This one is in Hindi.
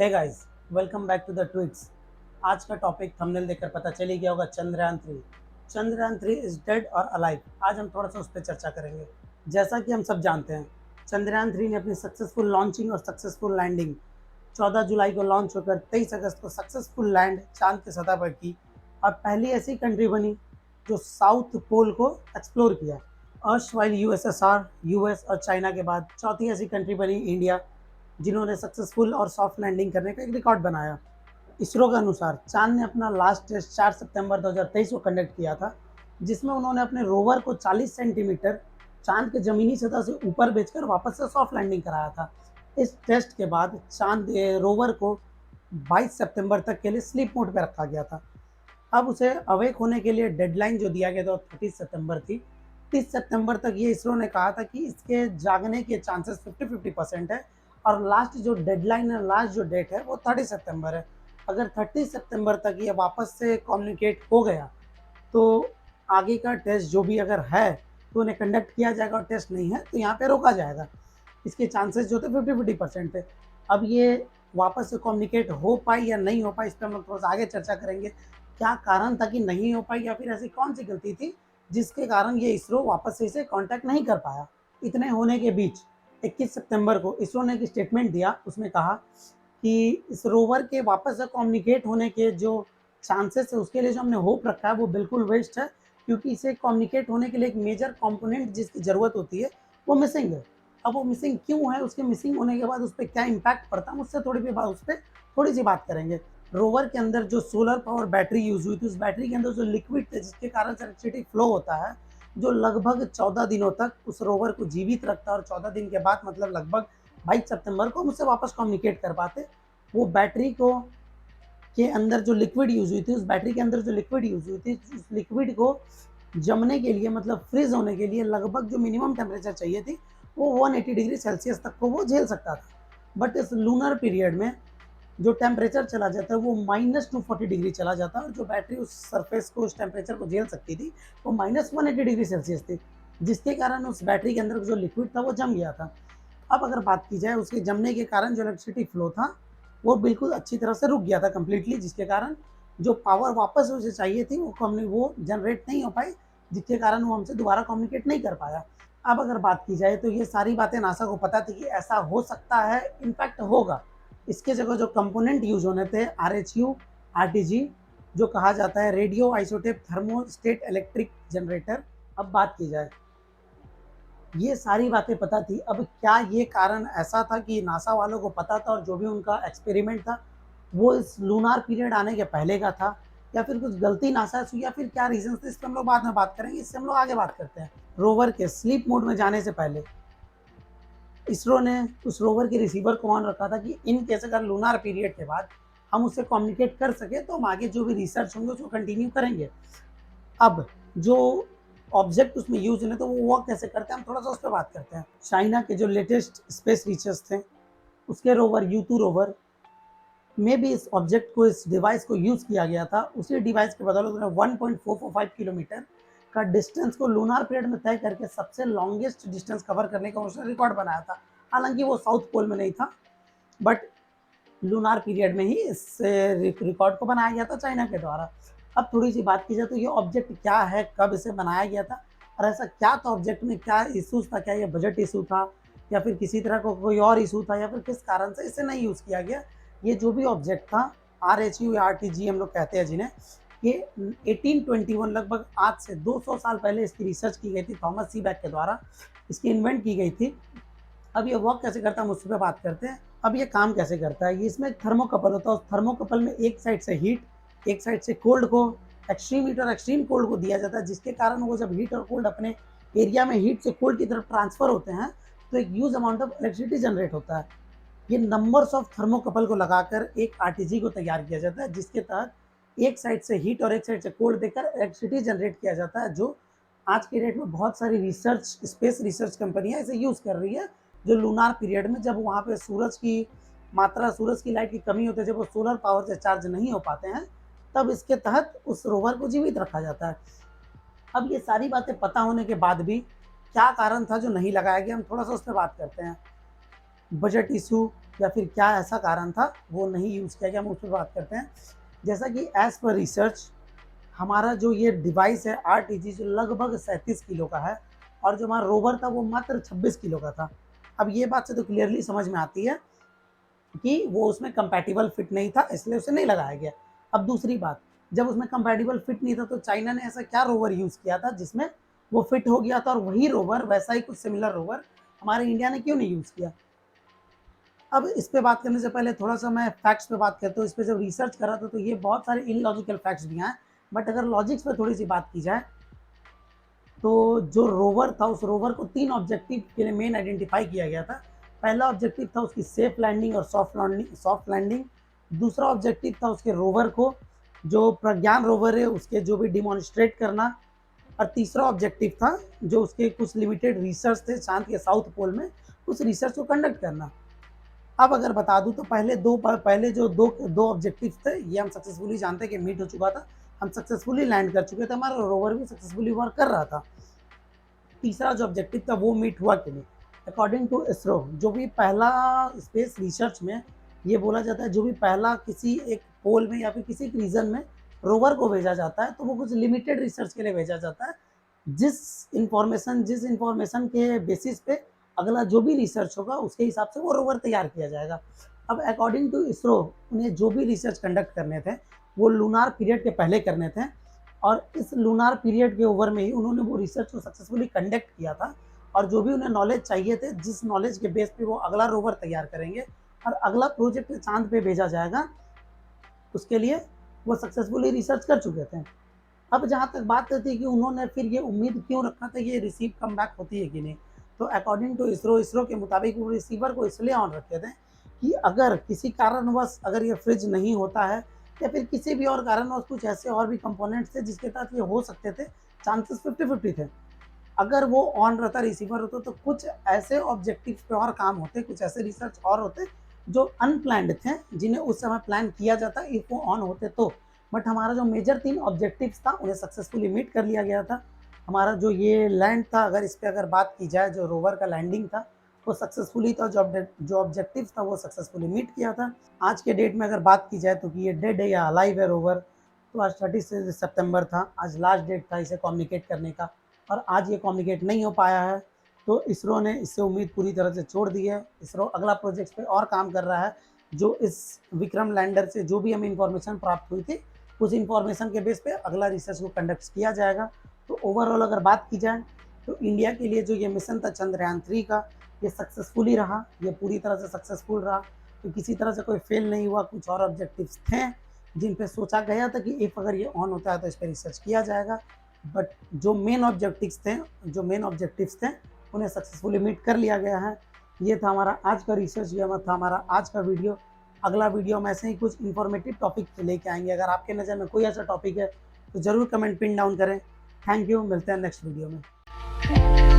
Hey guys, welcome back to the tweets. आज का टॉपिक थंबनेल देखकर पता चल ही गया होगा, चंद्रयान 3। चंद्रयान 3 इज डेड और अलाइव। आज हम थोड़ा सा उस पर चर्चा करेंगे। जैसा कि हम सब जानते हैं, चंद्रयान 3 ने अपनी सक्सेसफुल लॉन्चिंग और सक्सेसफुल लैंडिंग 14 जुलाई को लॉन्च होकर 23 अगस्त को सक्सेसफुल लैंड चांद की सतह पर की और पहली ऐसी कंट्री बनी जो साउथ पोल को एक्सप्लोर किया। अर्शवाइल यूएसएसआर, यूएस और चाइना के बाद चौथी ऐसी कंट्री बनी इंडिया, जिन्होंने सक्सेसफुल और सॉफ्ट लैंडिंग करने का एक रिकॉर्ड बनाया। इसरो के अनुसार चांद ने अपना लास्ट टेस्ट 4 सितंबर 2023 को कंडक्ट किया था, जिसमें उन्होंने अपने रोवर को 40 सेंटीमीटर चांद के जमीनी सतह से ऊपर भेजकर वापस से सॉफ्ट लैंडिंग कराया था। इस टेस्ट के बाद चांद रोवर को 22 सितंबर तक के लिए स्लीप मोड पर रखा गया था। अब उसे अवेक होने के लिए डेडलाइन जो दिया गया था 30 सितंबर थी। 30 सितंबर तक ये इसरो ने कहा था कि इसके जागने के चांसेस 50-50% है और लास्ट जो डेडलाइन है, लास्ट जो डेट है वो 30 सितंबर है। अगर 30 सितंबर तक ये वापस से कम्युनिकेट हो गया तो आगे का टेस्ट जो भी अगर है तो उन्हें कंडक्ट किया जाएगा, और टेस्ट नहीं है तो यहाँ पे रोका जाएगा। इसके चांसेस जो थे 50-50% थे। अब ये वापस से कम्युनिकेट हो पाई या नहीं हो पाई, इस पर हम लोग थोड़ा सा आगे चर्चा करेंगे। क्या कारण था कि नहीं हो पाई, या फिर ऐसी कौन सी गलती थी जिसके कारण ये इसरो वापस से इसे कांटेक्ट नहीं कर पाया। इतने होने के बीच 21 सितंबर को इसरो ने एक स्टेटमेंट दिया। उसमें कहा कि इस रोवर के वापस से कम्युनिकेट होने के जो चांसेस है, उसके लिए जो हमने होप रखा है वो बिल्कुल वेस्ट है, क्योंकि इसे कम्युनिकेट होने के लिए एक मेजर कंपोनेंट जिसकी ज़रूरत होती है वो मिसिंग है। अब वो मिसिंग क्यों है, उसके मिसिंग होने के बाद उस पर क्या इम्पैक्ट पड़ता है, उससे उस पर थोड़ी सी बात करेंगे। रोवर के अंदर जो सोलर पावर बैटरी यूज हुई थी, उस बैटरी के अंदर जो लिक्विड थे जिसके कारण से इलेक्ट्रिसिटी फ्लो होता है, जो लगभग 14 दिनों तक उस रोवर को जीवित रखता है, और 14 दिन के बाद मतलब लगभग 22 सितंबर को हम उससे वापस कम्युनिकेट कर पाते। वो बैटरी को के अंदर जो लिक्विड यूज हुई थी, उस बैटरी के अंदर जो लिक्विड यूज हुई थी, उस लिक्विड को जमने के लिए, मतलब फ्रीज होने के लिए लगभग जो मिनिमम टेम्परेचर चाहिए थी वो 180 डिग्री सेल्सियस तक को वो झेल सकता था। बट इस लूनर पीरियड में जो टेम्परेचर चला जाता है वो -240 डिग्री चला जाता है, और जो बैटरी उस सरफेस को, उस टेम्परेचर को झेल सकती थी, वो -180 डिग्री सेल्सियस थी, जिसके कारण उस बैटरी के अंदर जो लिक्विड था वो जम गया था। अब अगर बात की जाए, उसके जमने के कारण जो इलेक्ट्रिसिटी फ्लो था वो बिल्कुल अच्छी तरह से रुक गया था कंप्लीटली, जिसके कारण जो पावर वापस उसे चाहिए थी वो जनरेट नहीं हो पाई, जिसके कारण वो हमसे दोबारा कम्युनिकेट नहीं कर पाया। अब अगर बात की जाए तो ये सारी बातें नासा को पता थी कि ऐसा हो सकता है, इनफैक्ट होगा। इसके जगह जो कंपोनेंट यूज होने थे, RHU, RTG, जो कहा जाता है रेडियो आइसोटेप थर्मोस्टेट इलेक्ट्रिक जनरेटर। अब बात की जाए, ये सारी बातें पता थी। अब क्या ये कारण ऐसा था कि नासा वालों को पता था और जो भी उनका एक्सपेरिमेंट था वो इस लूनार पीरियड आने के पहले का था, या फिर कुछ गलती नासा से हुई, या फिर क्या रीजन थे, इस पर हम लोग बाद में बात करेंगे। इससे हम लोग आगे बात करते हैं। रोवर के स्लीप मोड में जाने से पहले इसरो ने उस रोवर के रिसीवर को ऑन रखा था कि इन केस अगर लूनार पीरियड के बाद हम उससे कम्युनिकेट कर सके तो हम आगे जो भी रिसर्च होंगे उसको कंटिन्यू करेंगे। अब जो ऑब्जेक्ट उसमें यूज है तो वो वर्क कैसे करते हैं, हम थोड़ा सा उस पर बात करते हैं। चाइना के जो लेटेस्ट स्पेस रिसर्च थे, उसके रोवर U2 रोवर में भी इस ऑब्जेक्ट को, इस डिवाइस को यूज किया गया था। उसी डिवाइस के बदौलत उन्होंने 1.445 किलोमीटर का डिस्टेंस को लूनार पीरियड में तय करके सबसे लॉन्गेस्ट डिस्टेंस कवर करने का उसने रिकॉर्ड बनाया था। हालांकि वो साउथ पोल में नहीं था, बट लूनार पीरियड में ही इस रिकॉर्ड को बनाया गया था चाइना के द्वारा। अब थोड़ी सी बात की जाए तो ये ऑब्जेक्ट क्या है, कब इसे बनाया गया था, और ऐसा क्या था ऑब्जेक्ट में, क्या इशूज था, क्या ये बजट इशू था, या फिर किसी तरह का कोई और इशू था, या फिर किस कारण से इसे नहीं यूज़ किया गया। ये जो भी ऑब्जेक्ट था, RHU या RTG हम लोग कहते हैं जिन्हें, ये 1821, लगभग आज से 200 साल पहले इसकी रिसर्च की गई थी थॉमस सीबैक के द्वारा, इसकी इन्वेंट की गई थी। अब ये वर्क कैसे करता है हम उस पर बात करते हैं। अब ये काम कैसे करता है, ये इसमें एक थर्मोकपल होता है। उस थर्मोकपल में एक साइड से हीट, एक साइड से कोल्ड को, एक्सट्रीम हीट और एक्सट्रीम कोल्ड को दिया जाता है, जिसके कारण वो जब हीट और कोल्ड अपने एरिया में हीट से कोल्ड की तरफ ट्रांसफर होते हैं तो एक huge amount of electricity generate होता है। ये नंबर्स ऑफ थर्मोकपल को लगाकर एक RTG को तैयार किया जाता है, जिसके तहत एक साइड से हीट और एक साइड से कोल्ड देकर इलेक्ट्रिसिटी जनरेट किया जाता है, जो आज के डेट में बहुत सारी रिसर्च, स्पेस रिसर्च कंपनियां इसे यूज कर रही है। जो लूनार पीरियड में जब वहाँ पे सूरज की मात्रा, सूरज की लाइट की कमी होती है, जब वो सोलर पावर से चार्ज नहीं हो पाते हैं, तब इसके तहत उस रोवर को जीवित रखा जाता है। अब ये सारी बातें पता होने के बाद भी क्या कारण था जो नहीं लगाया गया, हम थोड़ा सा उस पर बात करते हैं। बजट इशू, या फिर क्या ऐसा कारण था वो नहीं यूज़ किया गया, हम उस पर बात करते हैं। जैसा कि एज़ पर रिसर्च हमारा जो ये डिवाइस है आरटीजी जो लगभग 37 किलो का है, और जो हमारा रोवर था वो मात्र 26 किलो का था। अब ये बात से तो क्लियरली समझ में आती है कि वो उसमें कंपैटिबल फिट नहीं था, इसलिए उसे नहीं लगाया गया। अब दूसरी बात, जब उसमें कंपैटिबल फिट नहीं था तो चाइना ने ऐसा क्या रोवर यूज़ किया था जिसमें वो फिट हो गया था, और वही रोवर, वैसा ही कुछ सिमिलर रोवर हमारे इंडिया ने क्यों नहीं यूज़ किया? अब इस पे बात करने से पहले थोड़ा-सा मैं फैक्ट्स पे बात करता हूँ। इस पे जब रिसर्च करा था तो ये बहुत सारे इलॉजिकल फैक्ट्स भी हैं, बट अगर लॉजिक्स पे थोड़ी-सी बात की जाए, तो जो रोवर था उस रोवर को 3 ऑब्जेक्टिव के लिए मेन आइडेंटिफाई किया गया था। पहला ऑब्जेक्टिव था उसकी सेफ लैंडिंग और सॉफ्ट लैंडिंग। दूसरा ऑब्जेक्टिव था उसके रोवर को, जो प्रज्ञान रोवर है उसके जो भी डेमोंस्ट्रेट करना, और तीसरा ऑब्जेक्टिव था जो उसके कुछ लिमिटेड रिसर्च थे चाँद के साउथ पोल में, उस रिसर्च को कंडक्ट करना। अब अगर बता दूँ तो पहले जो दो ऑब्जेक्टिव्स थे ये हम सक्सेसफुली जानते हैं कि मीट हो चुका था। हम सक्सेसफुली लैंड कर चुके थे, हमारा रोवर भी सक्सेसफुली वर्क कर रहा था। तीसरा जो ऑब्जेक्टिव था वो मीट हुआ कि नहीं? अकॉर्डिंग टू इसरो, जो भी पहला स्पेस रिसर्च में ये बोला जाता है, जो भी पहला किसी एक पोल में या फिर किसी एक रीजन में रोवर को भेजा जाता है तो वो कुछ लिमिटेड रिसर्च के लिए भेजा जाता है। जिस इंफॉर्मेशन के बेसिस पे अगला जो भी रिसर्च होगा उसके हिसाब से वो रोवर तैयार किया जाएगा। अब अकॉर्डिंग टू इसरो उन्हें जो भी रिसर्च कंडक्ट करने थे वो लूनार पीरियड के पहले करने थे, और इस लूनार पीरियड के ओवर में ही उन्होंने वो रिसर्च को सक्सेसफुली कंडक्ट किया था, और जो भी उन्हें नॉलेज चाहिए थे, जिस नॉलेज के बेस पे वो अगला रोवर तैयार करेंगे और अगला प्रोजेक्ट चांद पे भेजा जाएगा, उसके लिए वो सक्सेसफुली रिसर्च कर चुके थे। अब जहाँ तक बात थी कि उन्होंने फिर ये उम्मीद क्यों रखा था कि ये रिसीव कमबैक होती है कि नहीं, तो अकॉर्डिंग टू इसरो के मुताबिक वो रिसीवर को इसलिए ऑन रखे थे कि अगर किसी कारणवश अगर ये फ्रिज नहीं होता है, या फिर किसी भी और कारणवश कुछ ऐसे और भी कंपोनेंट्स थे जिसके तहत ये हो सकते थे, चांसेस 50-50 थे। अगर वो ऑन रहता, रिसीवर होता, तो कुछ ऐसे ऑब्जेक्टिव्स पे और काम होते, कुछ ऐसे रिसर्च और होते जो अनप्लैन्ड थे, जिन्हें उस समय प्लान किया जाता इफ वो ऑन होते तो। बट हमारा जो मेजर 3 ऑब्जेक्टिव्स था उन्हें सक्सेसफुली मीट कर लिया गया था। हमारा जो ये लैंड था, अगर इस पे अगर बात की जाए, जो रोवर का लैंडिंग था वो सक्सेसफुली था, जो ऑब्जेक्टिव था वो सक्सेसफुली मीट किया था। आज के डेट में अगर बात की जाए तो कि ये डेड है या अलाइव है रोवर, तो आज 30 सितंबर था, आज लास्ट डेट था इसे कम्युनिकेट करने का, और आज ये कम्युनिकेट नहीं हो पाया है। तो इसरो ने इससे उम्मीद पूरी तरह से छोड़ दी है। इसरो अगला प्रोजेक्ट पे और काम कर रहा है, जो इस विक्रम लैंडर से जो भी हमें इंफॉर्मेशन प्राप्त हुई थी उस इंफॉर्मेशन के बेस पे अगला रिसर्च को कंडक्ट किया जाएगा। तो ओवरऑल अगर बात की जाए तो इंडिया के लिए जो ये मिशन था चंद्रयान 3 का, ये सक्सेसफुली रहा, ये पूरी तरह से सक्सेसफुल रहा। तो किसी तरह से कोई फेल नहीं हुआ। कुछ और ऑब्जेक्टिव्स थे जिन पे सोचा गया था कि इफ अगर ये ऑन होता है तो इस पर रिसर्च किया जाएगा, बट जो मेन ऑब्जेक्टिव्स थे उन्हें सक्सेसफुली मीट कर लिया गया है। ये था हमारा आज का रिसर्च, ये था हमारा आज का वीडियो। अगला वीडियो में ऐसे ही कुछ इन्फॉर्मेटिव टॉपिक लेके आएंगे। अगर आपके नज़र में कोई ऐसा टॉपिक है तो ज़रूर कमेंट पिन डाउन करें। थैंक यू, मिलते हैं नेक्स्ट वीडियो में।